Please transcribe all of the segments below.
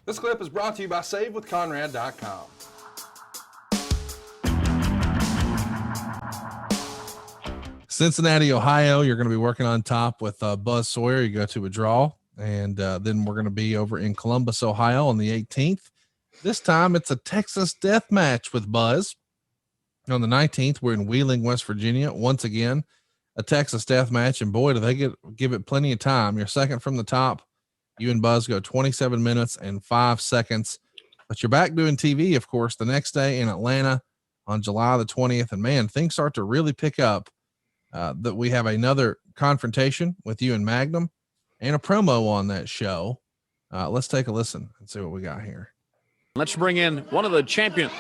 This clip is brought to you by SaveWithConrad.com. Cincinnati, Ohio, you're going to be working on top with Buzz Sawyer. You go to a draw, and then we're going to be over in Columbus, Ohio on the 18th. This time it's a Texas death match with Buzz. On the 19th, we're in Wheeling, West Virginia. Once again, a Texas death match, and boy, do they give it plenty of time. You're second from the top. You and Buzz go 27 minutes and 5 seconds, but you're back doing TV, of course, the next day in Atlanta on July the 20th. And man, things start to really pick up. That we have another confrontation with you and Magnum and a promo on that show. Let's take a listen and see what we got here. Let's bring in one of the champions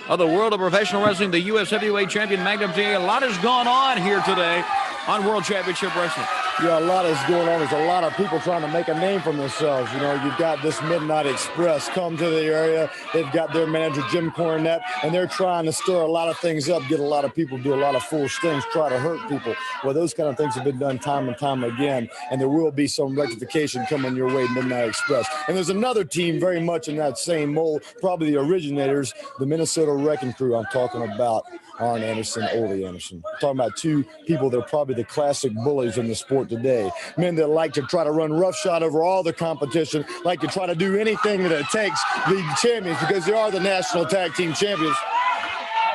of the world of professional wrestling, the U.S. heavyweight champion, Magnum TA. A lot has gone on here today on World Championship Wrestling. Yeah, a lot is going on. There's a lot of people trying to make a name for themselves. You know, you've got this Midnight Express come to the area. They've got their manager, Jim Cornette, and they're trying to stir a lot of things up, get a lot of people do a lot of foolish things, try to hurt people. Well, those kind of things have been done time and time again, and there will be some rectification coming your way, Midnight Express. And there's another team very much in that same mold, probably the originators, the Minnesota Wrecking Crew. I'm talking about Arn Anderson, Ole Anderson. I'm talking about two people that are probably the classic bullies in the sport today. Men that like to try to run roughshod over all the competition, like to try to do anything that it takes to be champions, because they are the national tag team champions.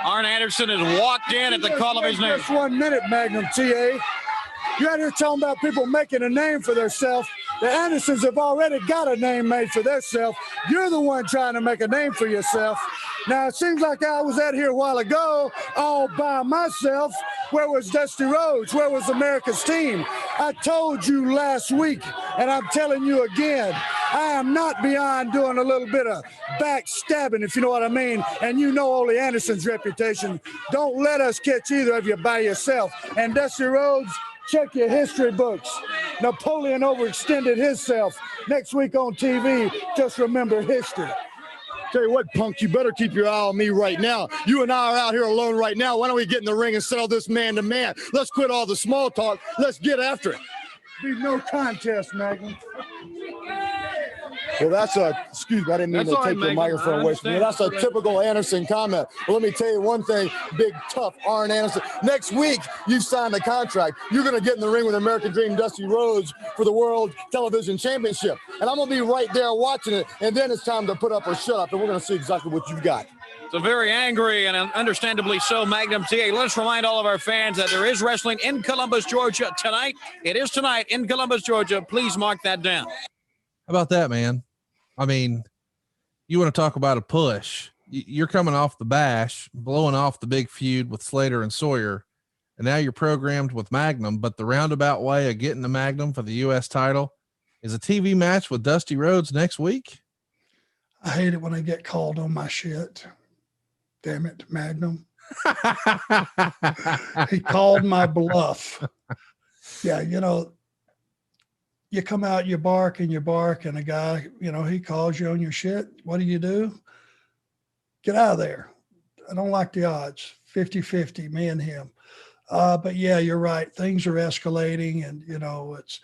Arn Anderson has walked in at the call of his name. Just 1 minute, Magnum TA. You're out here talking about people making a name for themselves. The Andersons have already got a name made for themselves. You're the one trying to make a name for yourself. Now, it seems like I was out here a while ago all by myself. Where was Dusty Rhodes? Where was America's team? I told you last week, and I'm telling you again, I am not beyond doing a little bit of backstabbing, if you know what I mean. And you know Ole Anderson's reputation. Don't let us catch either of you by yourself. And Dusty Rhodes, check your history books. Napoleon overextended himself. Next week on TV, just remember history. Tell you what, punk, you better keep your eye on me right now. You and I are out here alone right now. Why don't we get in the ring and settle this man to man? Let's quit all the small talk. Let's get after it. Be no contest, Magnum. Well, that's excuse me, I didn't mean to take the microphone away from you. That's a typical Anderson comment. Well, let me tell you one thing, big, tough Arn Anderson. Next week, you signed a contract. You're going to get in the ring with American Dream Dusty Rhodes for the World Television Championship. And I'm going to be right there watching it. And then it's time to put up or shut up. And we're going to see exactly what you've got. It's a very angry and understandably so Magnum TA. Let's remind all of our fans that there is wrestling in Columbus, Georgia tonight. It is tonight in Columbus, Georgia. Please mark that down. How about that, man? I mean, you want to talk about a push. You're coming off the bash, blowing off the big feud with Slater and Sawyer, and now you're programmed with Magnum, but the roundabout way of getting the Magnum for the U.S. title is a TV match with Dusty Rhodes next week. I hate it when I get called on my shit. Damn it, Magnum. He called my bluff. Yeah, you know, you come out, you bark, and a guy, you know, he calls you on your shit. What do? Get out of there. I don't like the odds. 50-50, me and him. But yeah, you're right. Things are escalating, and, you know, it's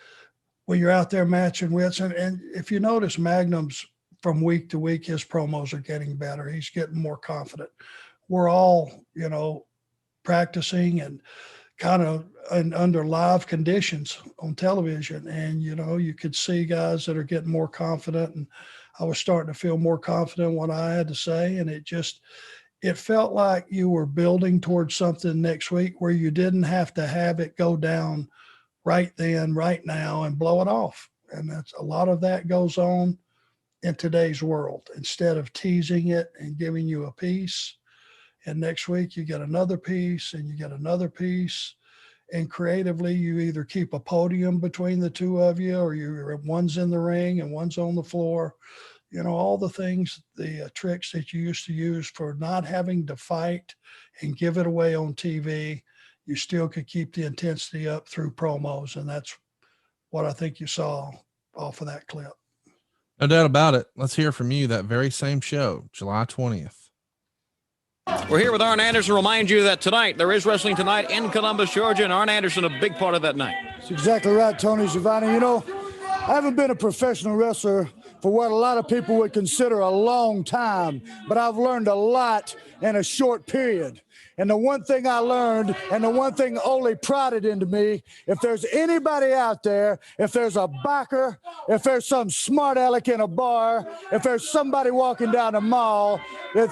when you're out there matching wits. And if you notice, Magnum's from week to week, his promos are getting better. He's getting more confident. We're all, you know, practicing and kind of under live conditions on television. And, you know, you could see guys that are getting more confident. And I was starting to feel more confident in what I had to say. And it felt like you were building towards something next week where you didn't have to have it go down right then, right now, and blow it off. And that's a lot of that goes on in today's world. Instead of teasing it and giving you a piece, and next week you get another piece and you get another piece, and creatively you either keep a podium between the two of you, or one's in the ring and one's on the floor. You know, all the things, the tricks that you used to use for not having to fight and give it away on TV, you still could keep the intensity up through promos. And that's what I think you saw off of that clip. No doubt about it. Let's hear from you that very same show, July 20th. We're here with Arn Anderson. Remind you that tonight there is wrestling tonight in Columbus, Georgia, and Arn Anderson a big part of that night. That's exactly right, Tony Schiavone. You know, I haven't been a professional wrestler for what a lot of people would consider a long time, but I've learned a lot in a short period. And the one thing I learned, and the one thing Ole prodded into me, if there's anybody out there, if there's a biker, if there's some smart aleck in a bar, if there's somebody walking down a mall that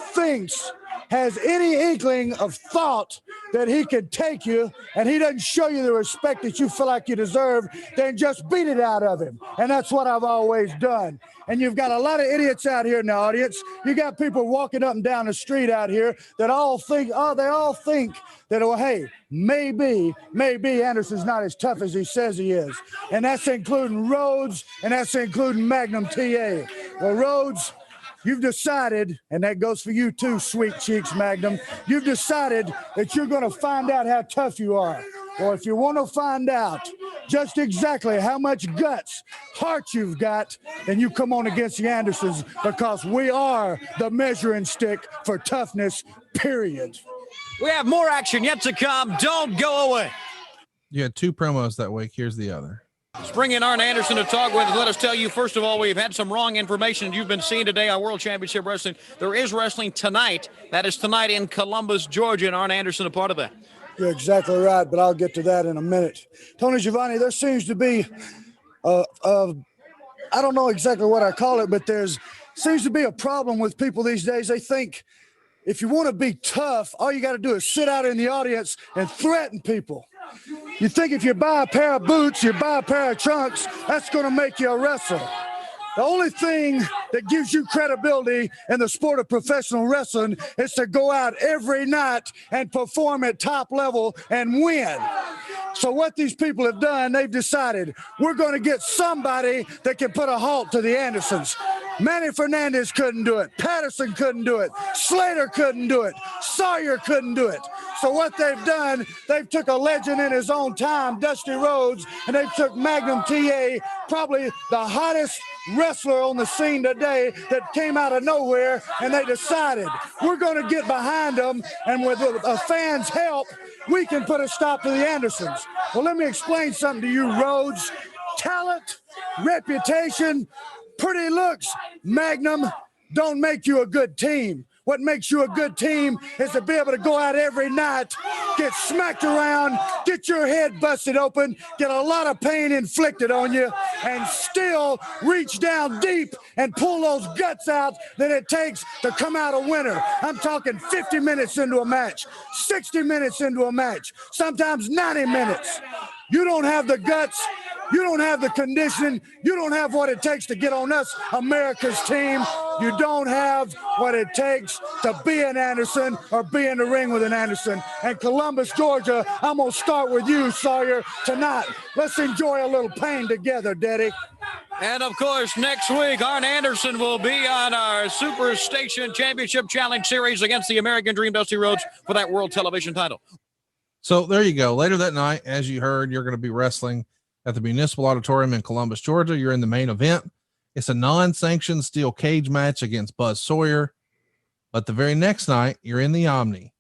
has any inkling of thought that he could take you and he doesn't show you the respect that you feel like you deserve, then just beat it out of him. And that's what I've always done. And you've got a lot of idiots out here in the audience. You got people walking up and down the street out here that all think that, oh, hey, maybe Anderson's not as tough as he says he is. And that's including Rhodes, and that's including Magnum TA. Well, Rhodes, you've decided, and that goes for you too, sweet cheeks, Magnum, you've decided that you're going to find out how tough you are. Or if you want to find out just exactly how much guts, heart you've got, then you come on against the Andersons, because we are the measuring stick for toughness, period. We have more action yet to come. Don't go away. You had 2 promos that week. Here's the other. Let's bring in Arn Anderson to talk with. Let us tell you, first of all, we've had some wrong information you've been seeing today on World Championship Wrestling. There is wrestling tonight. That is tonight in Columbus, Georgia, and Arn Anderson a part of that. You're exactly right, but I'll get to that in a minute. Tony Giovanni, there seems to be, I don't know exactly what I call it, but seems to be a problem with people these days. They think if you want to be tough, all you got to do is sit out in the audience and threaten people. You think if you buy a pair of boots, you buy a pair of trunks, that's going to make you a wrestler. The only thing that gives you credibility in the sport of professional wrestling is to go out every night and perform at top level and win. So what these people have done, they've decided we're going to get somebody that can put a halt to the Andersons. Manny Fernandez couldn't do it. Patterson couldn't do it. Slater couldn't do it. Sawyer couldn't do it. So what they've done, they've took a legend in his own time, Dusty Rhodes, and they've took Magnum TA, probably the hottest wrestler on the scene today, that came out of nowhere, and they decided we're going to get behind them, and with a fan's help, we can put a stop to the Andersons. Well, let me explain something to you, Rhodes. Talent, reputation, pretty looks, Magnum, don't make you a good team. What makes you a good team is to be able to go out every night, get smacked around, get your head busted open, get a lot of pain inflicted on you, and still reach down deep and pull those guts out that it takes to come out a winner. I'm talking 50 minutes into a match, 60 minutes into a match, sometimes 90 minutes. You don't have the guts. You don't have the conditioning. You don't have what it takes to get on us, America's team. You don't have what it takes to be an Anderson or be in the ring with an Anderson. And Columbus, Georgia, I'm going to start with you, Sawyer, tonight. Let's enjoy a little pain together, Daddy. And, of course, next week, Arn Anderson will be on our Superstation Championship Challenge Series against the American Dream, Dusty Rhodes, for that World Television title. So there you go. Later that night, as you heard, you're going to be wrestling at the Municipal Auditorium in Columbus, Georgia. You're in the main event. It's a non-sanctioned steel cage match against Buzz Sawyer. But the very next night, you're in the Omni.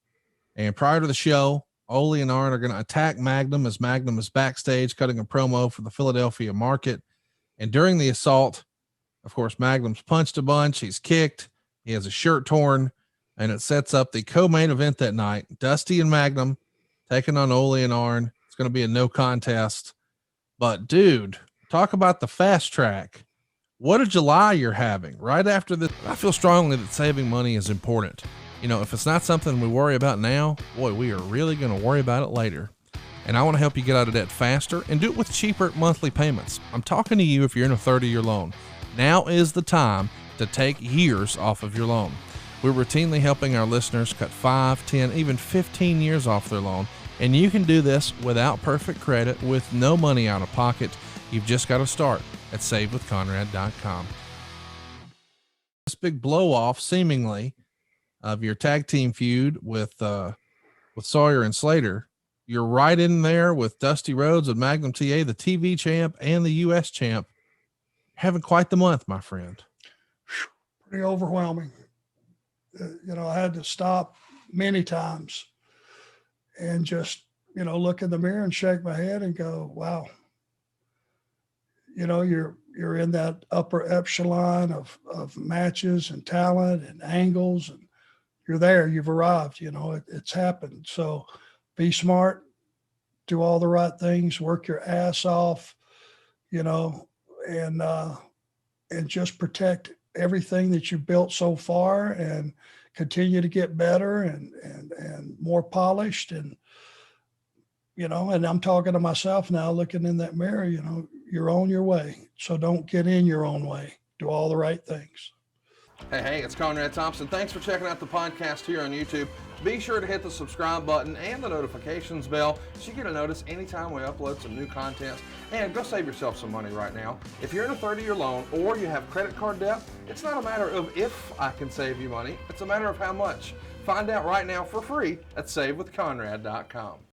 And prior to the show, Ole and Arn are going to attack Magnum as Magnum is backstage cutting a promo for the Philadelphia market. And during the assault, of course, Magnum's punched a bunch. He's kicked. He has a shirt torn. And it sets up the co-main event that night. Dusty and Magnum taking on Ole and Arn. It's going to be a no contest. But, dude, talk about the fast track. What a July you're having right after this. I feel strongly that saving money is important. You know, if it's not something we worry about now, boy, we are really going to worry about it later. And I want to help you get out of debt faster and do it with cheaper monthly payments. I'm talking to you if you're in a 30-year loan. Now is the time to take years off of your loan. We're routinely helping our listeners cut 5, 10, even 15 years off their loan. And you can do this without perfect credit with no money out of pocket. You've just got to start at savewithconrad.com. This big blow off seemingly of your tag team feud with Sawyer and Slater. You're right in there with Dusty Rhodes and Magnum TA, the TV champ and the US champ. Having quite the month, my friend. Pretty overwhelming. I had to stop many times and just, look in the mirror and shake my head and go, wow. you know, you're in that upper echelon of matches and talent and angles, and you're there, you've arrived, you know, it's happened. So be smart, do all the right things, work your ass off, you know, and just protect everything that you built so far, and continue to get better and more polished. And, you know, and I'm talking to myself now, looking in that mirror, you know, you're on your way. So don't get in your own way. Do all the right things. Hey, it's Conrad Thompson. Thanks for checking out the podcast here on YouTube. Be sure to hit the subscribe button and the notifications bell so you get a notice anytime we upload some new content. And go save yourself some money right now. If you're in a 30-year loan or you have credit card debt, it's not a matter of if I can save you money. It's a matter of how much. Find out right now for free at savewithconrad.com.